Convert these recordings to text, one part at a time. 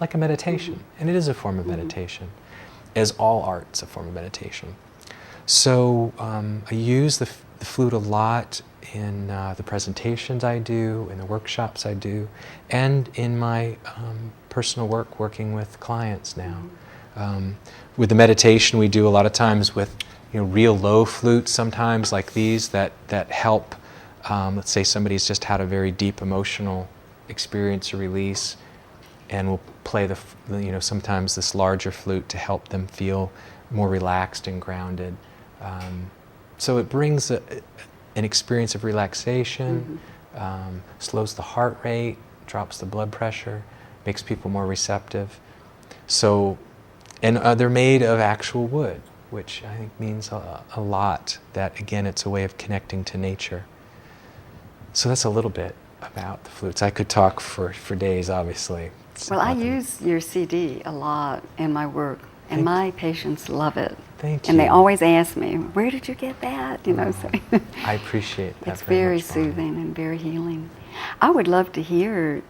like a meditation. And it is a form of meditation, as all art's a form of meditation. So I use the flute a lot in the presentations I do, in the workshops I do, and in my personal work working with clients now. With the meditation, we do a lot of times with real low flutes, sometimes like these that help. Let's say somebody's just had a very deep emotional experience or release, and we'll play sometimes this larger flute to help them feel more relaxed and grounded. So it brings an experience of relaxation, slows the heart rate, drops the blood pressure, makes people more receptive. So, and they're made of actual wood, which I think means a lot, that again it's a way of connecting to nature. So that's a little bit about the flutes. I could talk for days, obviously. Well, I use your CD a lot in my work, and my patients love it. Thank you. And they always ask me, where did you get that? So I appreciate that. It's very soothing and very healing. I would love to hear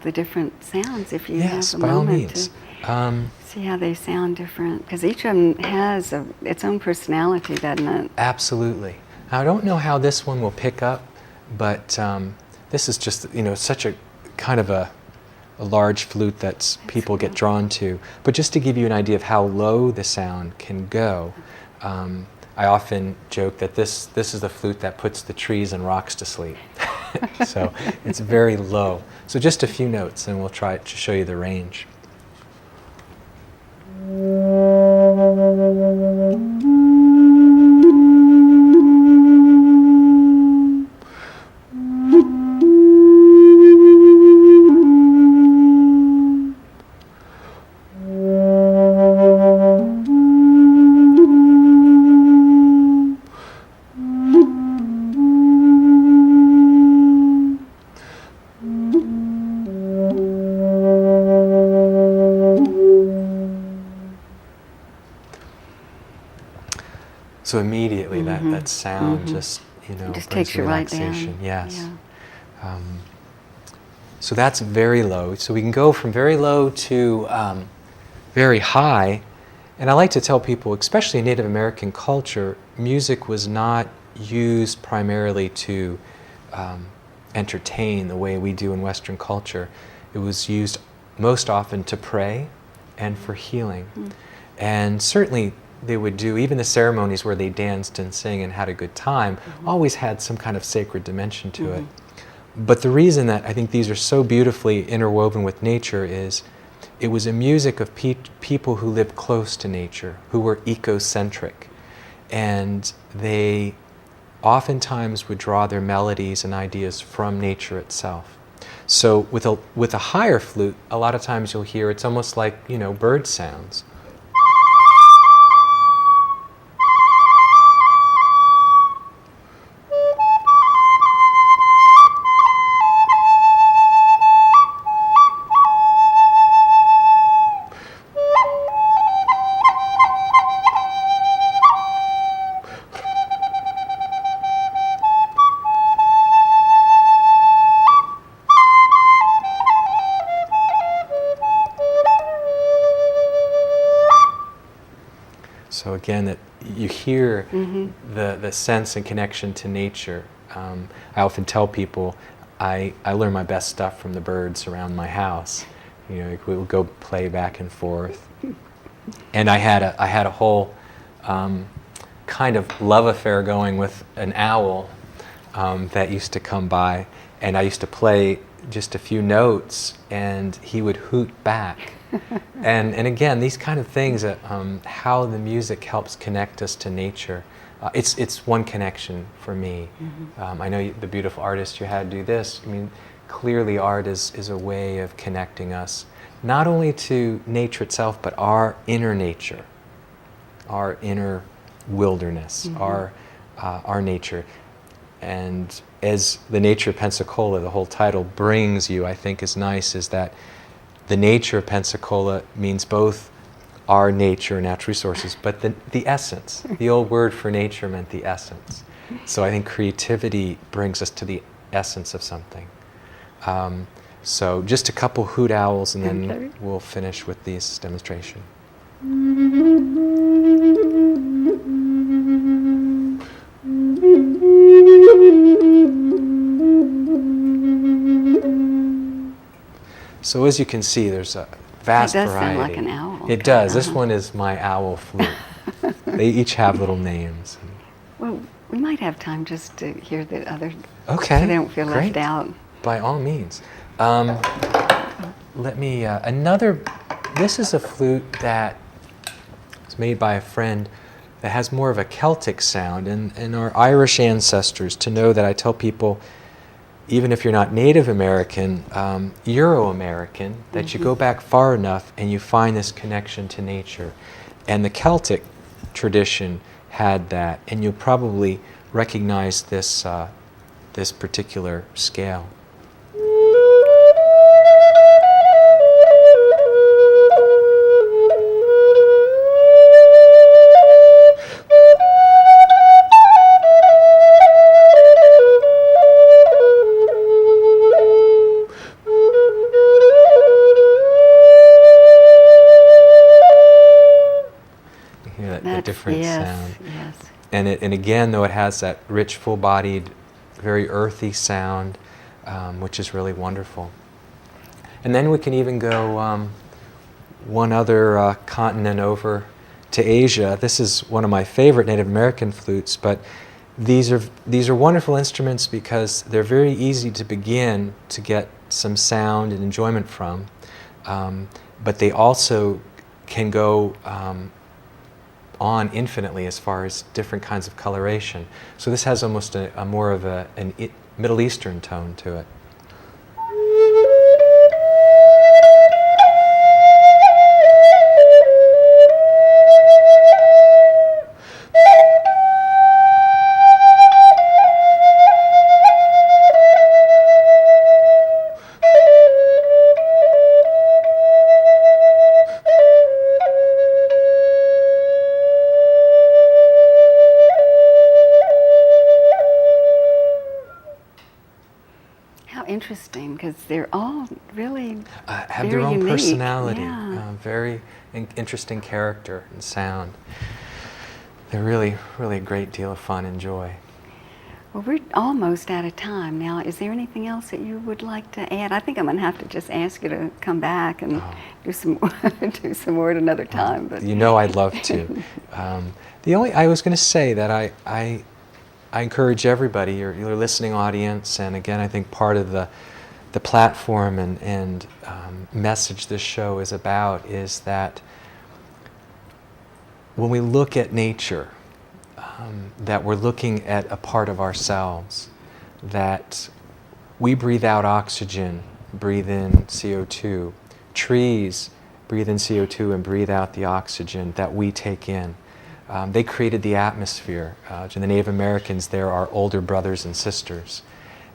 the different sounds if you have a moment to see how they sound different, because each of them has its own personality, doesn't it? Absolutely. Now, I don't know how this one will pick up, but this is just such a kind of a large flute that people get drawn to. But just to give you an idea of how low the sound can go, I often joke that this is the flute that puts the trees and rocks to sleep. So it's very low. So just a few notes, and we'll try to show you the range. So immediately that sound just just takes you right down. Yes. Yeah. So that's very low. So we can go from very low to very high. And I like to tell people, especially in Native American culture, music was not used primarily to entertain the way we do in Western culture. It was used most often to pray and for healing. And certainly they would do, even the ceremonies where they danced and sang and had a good time, always had some kind of sacred dimension to it. But the reason that I think these are so beautifully interwoven with nature is it was a music of people who lived close to nature, who were ecocentric. And they oftentimes would draw their melodies and ideas from nature itself. So with a higher flute, a lot of times you'll hear it's almost like, bird sounds. So again, that you hear the sense and connection to nature. I often tell people I learn my best stuff from the birds around my house. We'll go play back and forth. And I had a whole kind of love affair going with an owl that used to come by, and I used to play just a few notes, and he would hoot back. And again, these kind of things, how the music helps connect us to nature. It's one connection for me. I know the beautiful artist you had do this. I mean, clearly art is a way of connecting us, not only to nature itself, but our inner nature, our inner wilderness, our nature. And as the Nature of Pensacola, the whole title brings you, I think is nice, is that the nature of Pensacola means both our nature, natural resources, but the essence. The old word for nature meant the essence. So I think creativity brings us to the essence of something. So just a couple hoot owls, and then Okay. we'll finish with this demonstration. So as you can see, there's a vast It does variety. sound like an owl. It does. This one is my owl flute. They each have little names. Well, we might have time just to hear the other, Okay. so they don't feel great. left out. By all means. Let me, this is a flute that was made by a friend that has more of a Celtic sound, and our Irish ancestors, to know that I tell people, even if you're not Native American, Euro-American, that you go back far enough and you find this connection to nature. And the Celtic tradition had that, and you'll probably recognize this, this particular scale. A different sound. Yes. And again, though, it has that rich, full-bodied, very earthy sound, which is really wonderful. And then we can even go one other continent over to Asia. This is one of my favorite Native American flutes, but these are wonderful instruments because they're very easy to begin to get some sound and enjoyment from, but they also can go on infinitely as far as different kinds of coloration. So this has almost a more of a Middle Eastern tone to it. Interesting, because they're all really have their own unique. personality, Yeah. very interesting character and sound. They're really, really a great deal of fun and joy. Well, we're almost out of time now. Is there anything else that you would like to add? I think I'm going to have to just ask you to come back and do some do some more at another time. But you know, I'd love to. I was going to say that I encourage everybody, your listening audience, and again, I think part of the platform and message this show is about is that when we look at nature, that we're looking at a part of ourselves, that we breathe out oxygen, breathe in CO2. Trees breathe in CO2 and breathe out the oxygen that we take in. They created the atmosphere. To the Native Americans, they're our older brothers and sisters.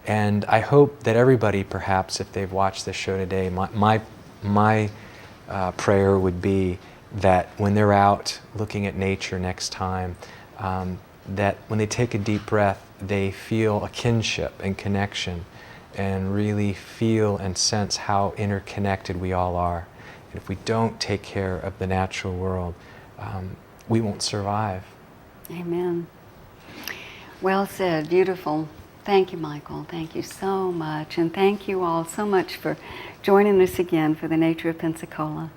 And I hope that everybody, perhaps, if they've watched this show today, my prayer would be that when they're out looking at nature next time, that when they take a deep breath, they feel a kinship and connection and really feel and sense how interconnected we all are. And if we don't take care of the natural world, we won't survive. Amen. Well said. Beautiful. Thank you, Michael. Thank you so much. And thank you all so much for joining us again for the Nature of Pensacola.